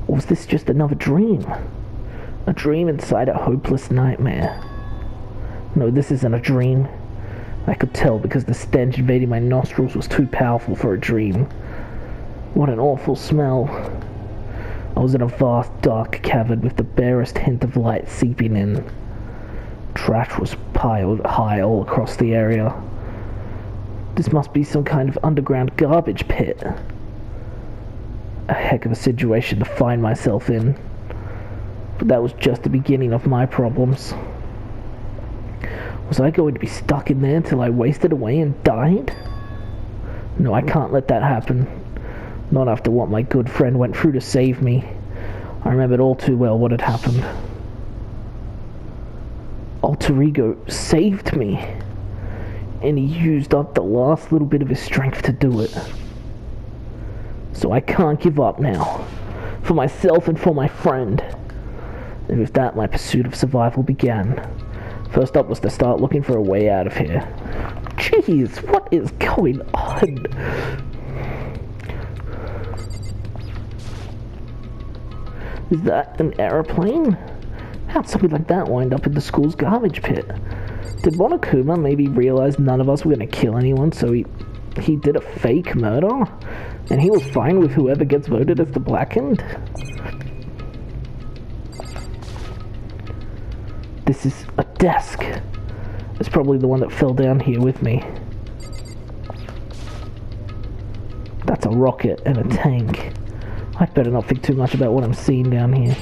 S2: Or was this just another dream? A dream inside a hopeless nightmare. No, this isn't a dream. I could tell because the stench invading my nostrils was too powerful for a dream. What an awful smell. I was in a vast, dark cavern with the barest hint of light seeping in. Trash was piled high all across the area. This must be some kind of underground garbage pit. A heck of a situation to find myself in. But that was just the beginning of my problems. Was I going to be stuck in there until I wasted away and died? No, I can't let that happen. Not after what my good friend went through to save me. I remembered all too well what had happened. Alter Ego saved me. And he used up the last little bit of his strength to do it. So I can't give up now. For myself and for my friend. And with that, my pursuit of survival began. First up was to start looking for a way out of here. Jeez, what is going on? Is that an aeroplane? How'd something like that wind up in the school's garbage pit? Did Monokuma maybe realize none of us were going to kill anyone, so he did a fake murder? And he was fine with whoever gets voted as the Blackened? This is a desk. It's probably the one that fell down here with me. That's a rocket and a tank. I'd better not think too much about what I'm seeing down here.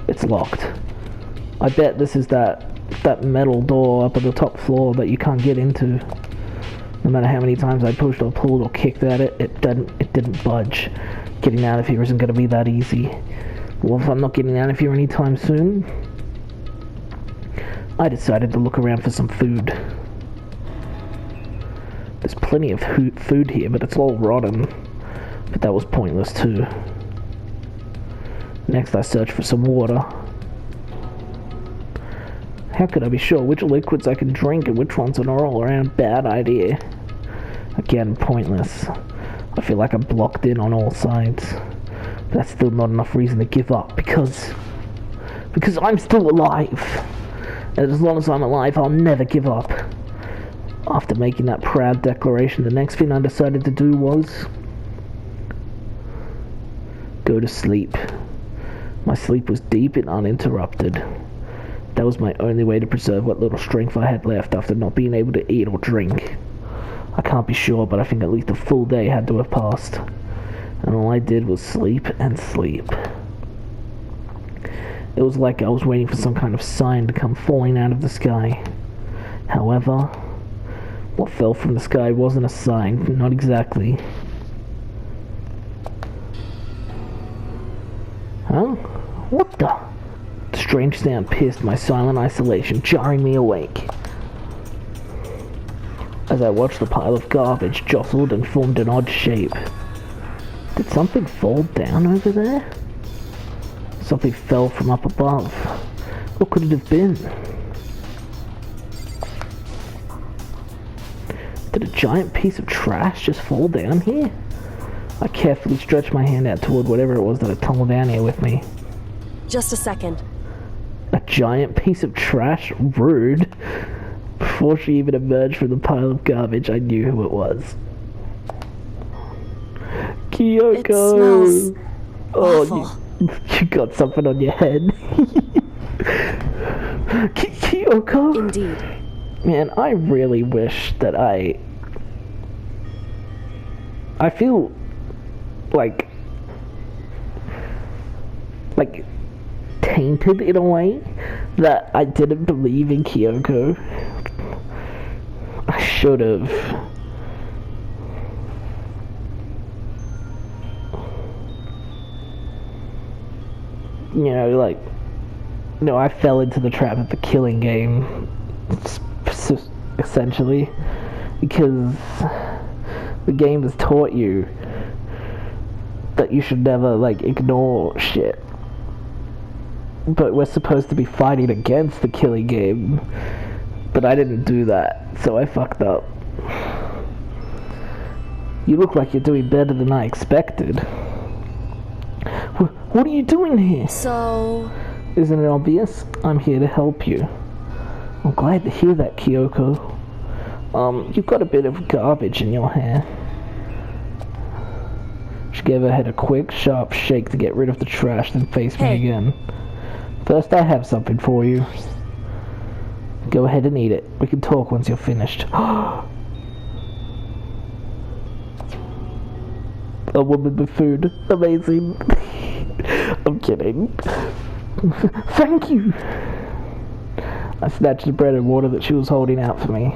S2: It's locked. I bet this is that metal door up at the top floor that you can't get into. No matter how many times I pushed or pulled or kicked at it, it didn't budge. Getting out of here isn't going to be that easy. Well, if I'm not getting out of here anytime soon, I decided to look around for some food. There's plenty of food here, but it's all rotten. But that was pointless too. Next, I searched for some water. How could I be sure which liquids I can drink and which ones are an all-around bad idea? Again, pointless. I feel like I'm blocked in on all sides. But that's still not enough reason to give up, because I'm still alive. And as long as I'm alive, I'll never give up. After making that proud declaration, the next thing I decided to do was go to sleep. My sleep was deep and uninterrupted. That was my only way to preserve what little strength I had left after not being able to eat or drink. I can't be sure, but I think at least a full day had to have passed. And all I did was sleep and sleep. It was like I was waiting for some kind of sign to come falling out of the sky. However, what fell from the sky wasn't a sign, not exactly. Huh? What the? The strange sound pierced my silent isolation, jarring me awake. As I watched the pile of garbage jostled and formed an odd shape. Did something fall down over there? Something fell from up above. What could it have been? Did a giant piece of trash just fall down here? I carefully stretched my hand out toward whatever it was that had tumbled down here with me.
S9: Just a second.
S2: A giant piece of trash? Rude. Before she even emerged from the pile of garbage, I knew who it was. Kyoko!
S9: It smells awful.
S2: You got something on your head. Kyoko!
S9: Indeed.
S2: Man, I really wish that I feel like tainted in a way that I didn't believe in Kyoko. I should have. I fell into the trap of the killing game, essentially, because the game has taught you that you should never, ignore shit. but we're supposed to be fighting against the killing game. But I didn't do that, so I fucked up. You look like you're doing better than I expected. What are you doing here?
S9: So...
S2: Isn't it obvious? I'm here to help you. I'm glad to hear that, Kyoko. You've got a bit of garbage in your hair. She gave her head a quick, sharp shake to get rid of the trash, then faced me again. First, I have something for you. Go ahead and eat it. We can talk once you're finished. A woman with food. Amazing. I'm kidding. Thank you. I snatched the bread and water that she was holding out for me.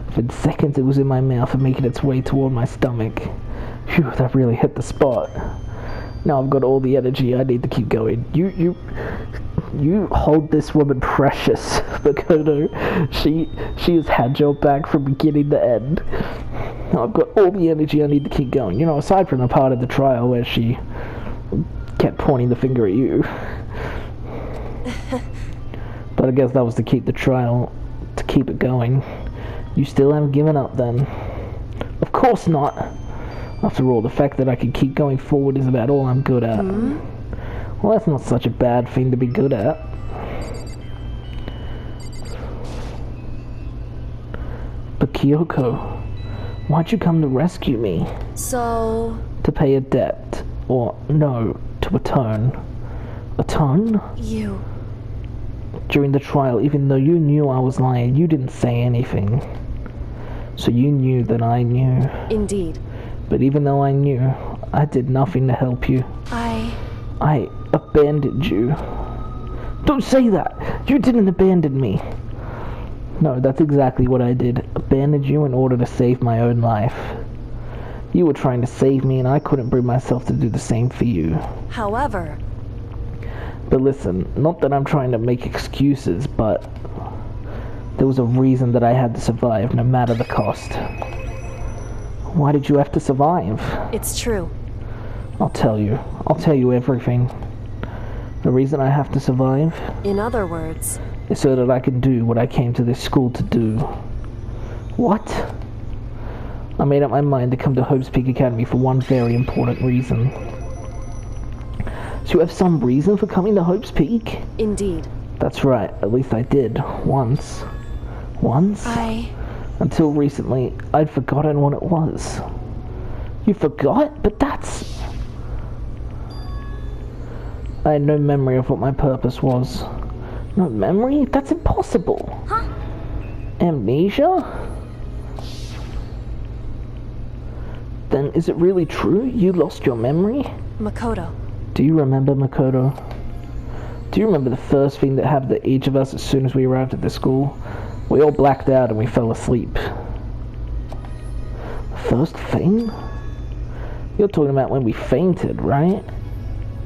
S2: Within seconds, it was in my mouth and making its way toward my stomach. Phew, that really hit the spot. Now I've got all the energy I need to keep going. You hold this woman precious, Makoto. She has had your back from beginning to end. Now I've got all the energy I need to keep going. You know, aside from the part of the trial where she kept pointing the finger at you. But I guess that was to keep the trial, to keep it going. You still haven't given up then? Of course not. After all, the fact that I can keep going forward is about all I'm good at. Well, that's not such a bad thing to be good at. But Kyoko, why'd you come to rescue me?
S9: So...
S2: To pay a debt. Or, no, to atone. Atone?
S9: You...
S2: During the trial, even though you knew I was lying, you didn't say anything. So you knew that I knew.
S9: Indeed.
S2: But even though I knew, I did nothing to help you. I abandoned you. Don't say that! You didn't abandon me! No, that's exactly what I did. Abandoned you in order to save my own life. You were trying to save me and I couldn't bring myself to do the same for you.
S9: However...
S2: But listen, not that I'm trying to make excuses, but there was a reason that I had to survive, no matter the cost. Why did you have to survive?
S9: It's true.
S2: I'll tell you. I'll tell you everything. The reason I have to survive?
S9: In other words...
S2: is so that I can do what I came to this school to do. What? I made up my mind to come to Hope's Peak Academy for one very important reason. So you have some reason for coming to Hope's Peak?
S9: Indeed.
S2: That's right, at least I did. Once. Once? Until recently, I'd forgotten what it was. You forgot? But that's... I had no memory of what my purpose was. No memory? That's impossible.
S3: Huh?
S2: Amnesia? Then is it really true? You lost your memory?
S9: Makoto.
S2: Do you remember, Makoto? Do you remember the first thing that happened to each of us as soon as we arrived at the school? We all blacked out and we fell asleep. The first thing? You're talking about when we fainted, right?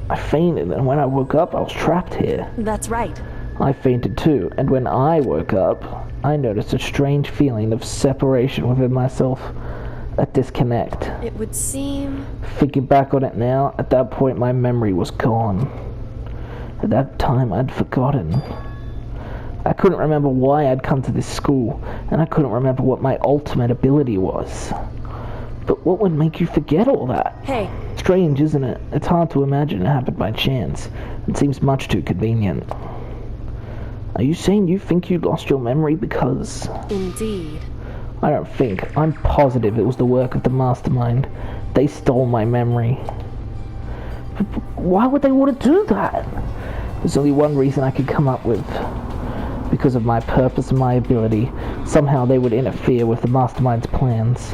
S2: I fainted, and when I woke up, I was trapped here.
S9: That's right.
S2: I fainted too, and when I woke up, I noticed a strange feeling of separation within myself. A disconnect.
S9: It would seem...
S2: Thinking back on it now, at that point my memory was gone. At that time I'd forgotten. I couldn't remember why I'd come to this school, and I couldn't remember what my ultimate ability was. But what would make you forget all that?
S9: Hey.
S2: Strange, isn't it? It's hard to imagine it happened by chance. It seems much too convenient. Are you saying you think you lost your memory because...
S9: Indeed.
S2: I don't think. I'm positive it was the work of the mastermind. They stole my memory. But why would they want to do that? There's only one reason I could come up with. Because of my purpose and my ability. Somehow they would interfere with the mastermind's plans.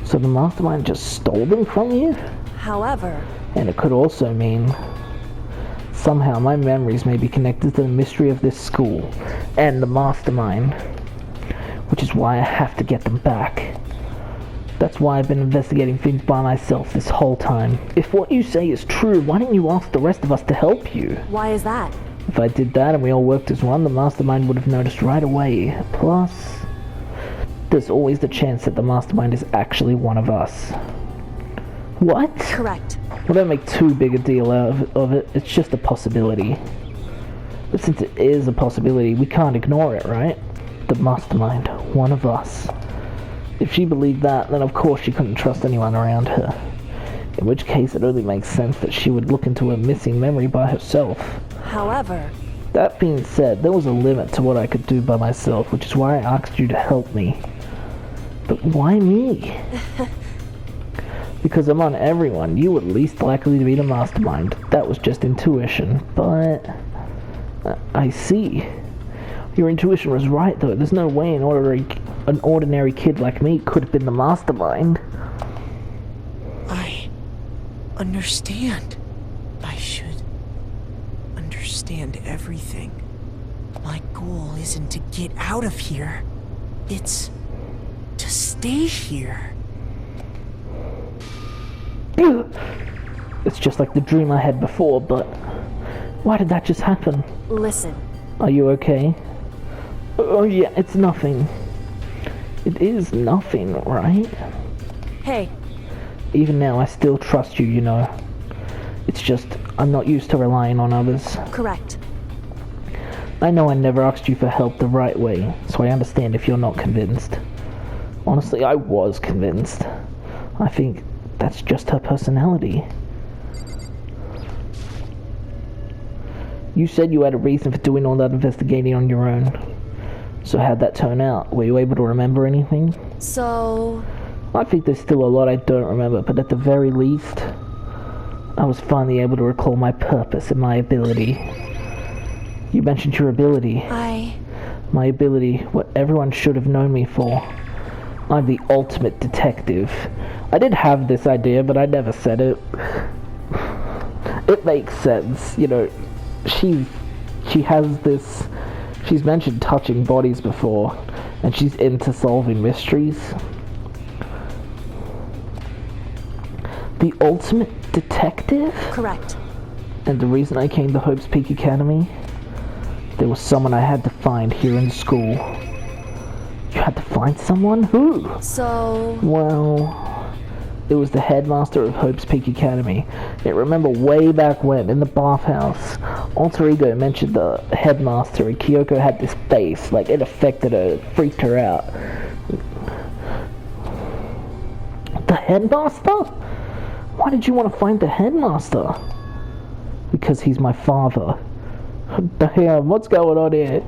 S2: So the mastermind just stole them from you?
S9: However...
S2: And it could also mean... somehow my memories may be connected to the mystery of this school. And the mastermind. Which is why I have to get them back. That's why I've been investigating things by myself this whole time. If what you say is true, why didn't you ask the rest of us to help you?
S9: Why is that?
S2: If I did that and we all worked as one, the mastermind would have noticed right away. Plus, there's always the chance that the mastermind is actually one of us. What?
S9: Correct.
S2: Well, don't make too big a deal out of it. It's just a possibility. But since it is a possibility, we can't ignore it, right? The mastermind, one of us. If she believed that, then of course she couldn't trust anyone around her. In which case, it only makes sense that she would look into a missing memory by herself.
S9: However...
S2: That being said, there was a limit to what I could do by myself, which is why I asked you to help me. But why me? Because among everyone, you were least likely to be the mastermind. That was just intuition, but... I see. Your intuition was right, though. There's no way an ordinary kid like me could have been the mastermind.
S5: I understand. I should understand everything. My goal isn't to get out of here. It's to stay here.
S2: It's just like the dream I had before, but why did that just happen?
S9: Listen.
S2: Are you okay? Oh yeah, it's nothing. It is nothing, right?
S9: Hey.
S2: Even now, I still trust you, you know. It's just, I'm not used to relying on others.
S9: Correct.
S2: I know I never asked you for help the right way, so I understand if you're not convinced. Honestly, I was convinced. I think that's just her personality. You said you had a reason for doing all that investigating on your own. So how'd that turn out? Were you able to remember anything?
S9: So...
S2: I think there's still a lot I don't remember, but at the very least, I was finally able to recall my purpose and my ability. You mentioned your ability. My ability, what everyone should have known me for. I'm the ultimate detective. I did have this idea, but I never said it. It makes sense, you know. She has this... She's mentioned touching bodies before, and she's into solving mysteries. The ultimate detective?
S9: Correct.
S2: And the reason I came to Hope's Peak Academy? There was someone I had to find here in school. You had to find someone? Who?
S9: So...
S2: Well... It was the headmaster of Hope's Peak Academy. I remember way back when, in the bathhouse, Alter Ego mentioned the headmaster, and Kyoko had this face, like it affected her, it freaked her out. The headmaster? Why did you want to find the headmaster? Because he's my father. Damn, what's going on here?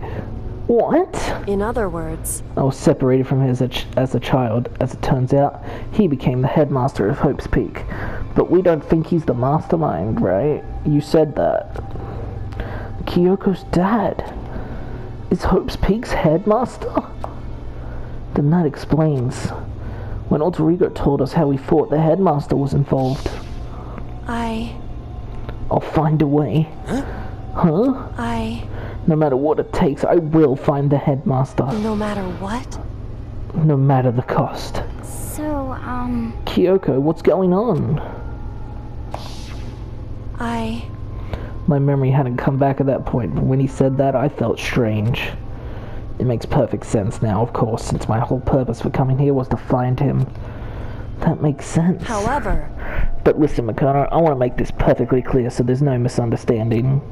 S2: What?
S9: In other words...
S2: I was separated from him as a child. As it turns out, he became the headmaster of Hope's Peak. But we don't think he's the mastermind, right? You said that. Kyoko's dad is Hope's Peak's headmaster? Then that explains. When Alter Ego told us how he thought the headmaster was involved. I'll find a way. Huh? No matter what it takes, I will find the headmaster.
S9: No matter what?
S2: No matter the cost.
S3: So,
S2: Kyoko, what's going on? My memory hadn't come back at that point, but when he said that, I felt strange. It makes perfect sense now, of course, since my whole purpose for coming here was to find him. That makes sense.
S9: However...
S2: But listen, Mikano, I want to make this perfectly clear so there's no misunderstanding.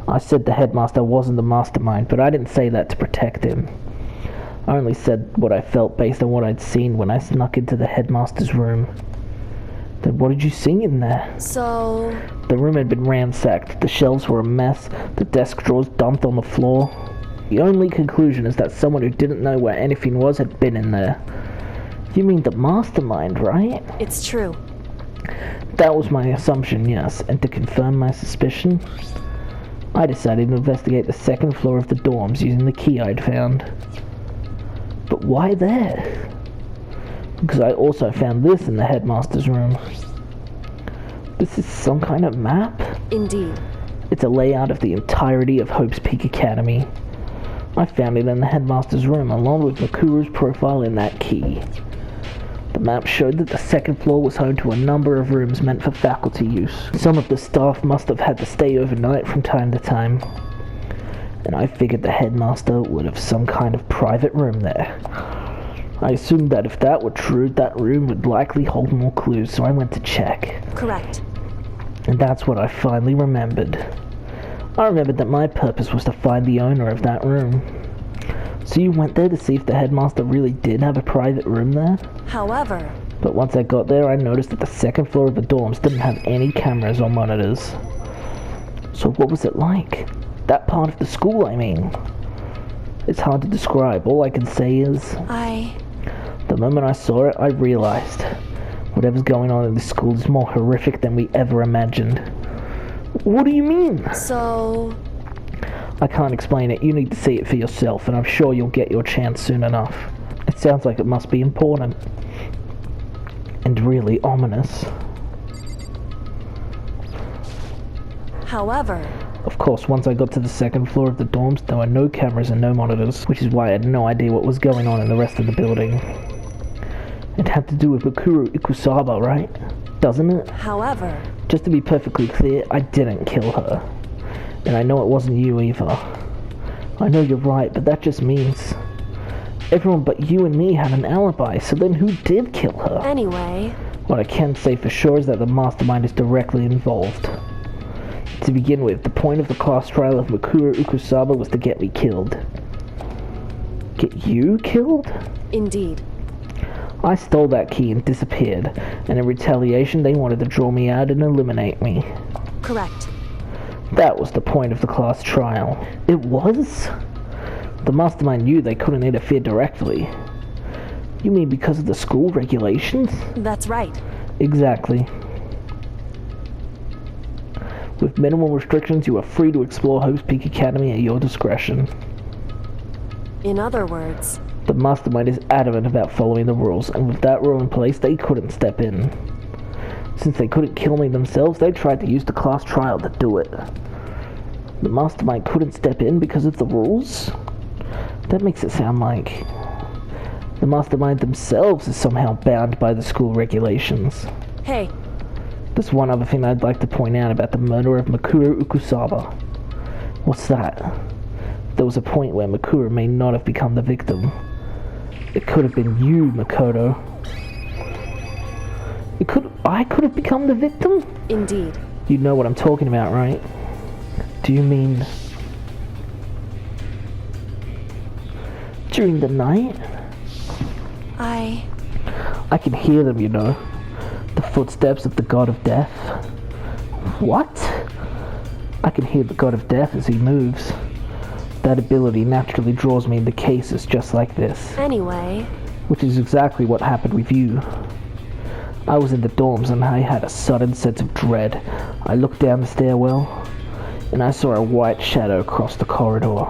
S2: I said the headmaster wasn't the mastermind, but I didn't say that to protect him. I only said what I felt based on what I'd seen when I snuck into the headmaster's room. Then what did you see in there?
S9: So...
S2: The room had been ransacked, the shelves were a mess, the desk drawers dumped on the floor. The only conclusion is that someone who didn't know where anything was had been in there. You mean the mastermind, right?
S9: It's true.
S2: That was my assumption, yes, and to confirm my suspicion, I decided to investigate the second floor of the dorms using the key I'd found. But why there? Because I also found this in the headmaster's room. This is some kind of map?
S9: Indeed.
S2: It's a layout of the entirety of Hope's Peak Academy. I found it in the headmaster's room, along with Makuru's profile in that key. The map showed that the second floor was home to a number of rooms meant for faculty use. Some of the staff must have had to stay overnight from time to time. And I figured the headmaster would have some kind of private room there. I assumed that if that were true, that room would likely hold more clues, so I went to check.
S9: Correct.
S2: And that's what I finally remembered. I remembered that my purpose was to find the owner of that room. So you went there to see if the headmaster really did have a private room there?
S9: However,
S2: But once I got there, I noticed that the second floor of the dorms didn't have any cameras or monitors. So what was it like? That part of the school, I mean. It's hard to describe. All I can say is... The moment I saw it, I realized whatever's going on in this school is more horrific than we ever imagined. What do you mean?
S9: So...
S2: I can't explain it. You need to see it for yourself, and I'm sure you'll get your chance soon enough. It sounds like it must be important. And really ominous.
S9: However...
S2: Of course, once I got to the second floor of the dorms, there were no cameras and no monitors, which is why I had no idea what was going on in the rest of the building. It had to do with Mikuru Ikusaba, right? Doesn't it?
S9: However...
S2: Just to be perfectly clear, I didn't kill her. And I know it wasn't you either. I know you're right, but that just means... everyone but you and me had an alibi, so then who did kill her?
S9: Anyway...
S2: What I can say for sure is that the mastermind is directly involved. To begin with, the point of the class trial of Mikuru Ikusaba was to get me killed. Get you killed?
S9: Indeed.
S2: I stole that key and disappeared, and in retaliation they wanted to draw me out and eliminate me.
S9: Correct.
S2: That was the point of the class trial. It was? The mastermind knew they couldn't interfere directly. You mean because of the school regulations?
S9: That's right.
S2: Exactly. With minimal restrictions, you are free to explore Hope's Peak Academy at your discretion.
S9: In other words...
S2: The mastermind is adamant about following the rules, and with that rule in place, they couldn't step in. Since they couldn't kill me themselves, they tried to use the class trial to do it. The mastermind couldn't step in because of the rules? That makes it sound like the mastermind themselves is somehow bound by the school regulations.
S9: Hey.
S2: There's one other thing I'd like to point out about the murder of Mikuru Ikusaba. What's that? There was a point where Mikuru may not have become the victim. It could have been you, Makoto. I could have become the victim?
S9: Indeed.
S2: You know what I'm talking about, right? Do you mean... during the night? I can hear them, you know. The footsteps of the god of death. What? I can hear the god of death as he moves. That ability naturally draws me into cases just like this.
S9: Anyway...
S2: Which is exactly what happened with you. I was in the dorms and I had a sudden sense of dread. I looked down the stairwell and I saw a white shadow cross the corridor.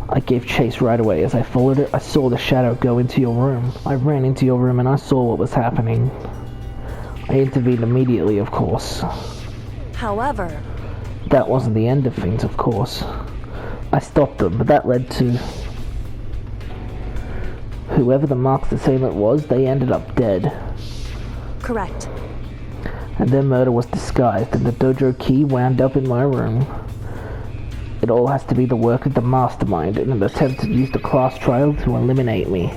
S2: I gave chase right away. As I followed it, I saw the shadow go into your room. I ran into your room and I saw what was happening. I intervened immediately, of course.
S9: However...
S2: That wasn't the end of things, of course. I stopped them, but that led to... whoever the masked assailant was, they ended up dead.
S9: Correct.
S2: And their murder was disguised, and the dojo key wound up in my room. It all has to be the work of the mastermind in an attempt to use the class trial to eliminate me.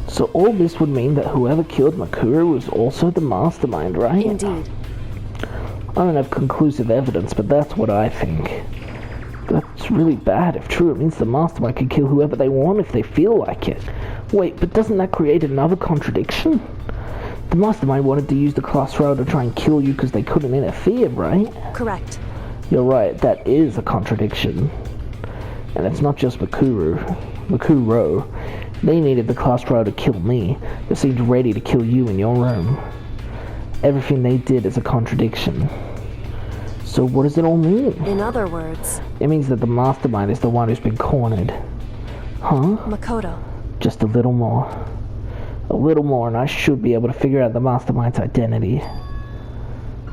S2: So all this would mean that whoever killed Mikuru was also the mastermind, right?
S9: Indeed.
S2: I don't have conclusive evidence, but that's what I think. That's really bad. If true, it means the mastermind can kill whoever they want if they feel like it. Wait, but doesn't that create another contradiction? The mastermind wanted to use the class trial to try and kill you because they couldn't interfere, right?
S9: Correct.
S2: You're right, that is a contradiction. And it's not just Mikuro. They needed the class trial to kill me. They seemed ready to kill you in your room. Everything they did is a contradiction. So what does it all mean?
S9: In other words...
S2: It means that the mastermind is the one who's been cornered. Huh?
S9: Makoto.
S2: Just a little more. A little more and I should be able to figure out the mastermind's identity.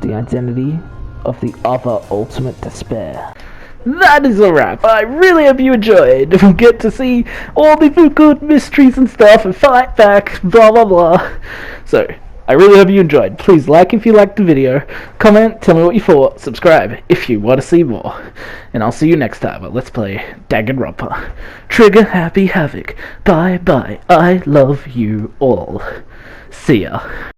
S2: The identity of the other ultimate despair. That is a wrap. I really hope you enjoyed. We get to see all the good mysteries and stuff and fight back, blah blah blah. So, I really hope you enjoyed. Please like if you liked the video, comment, tell me what you thought, subscribe if you want to see more. And I'll see you next time at Let's Play Danganronpa. Trigger happy Havoc. Bye bye. I love you all. See ya.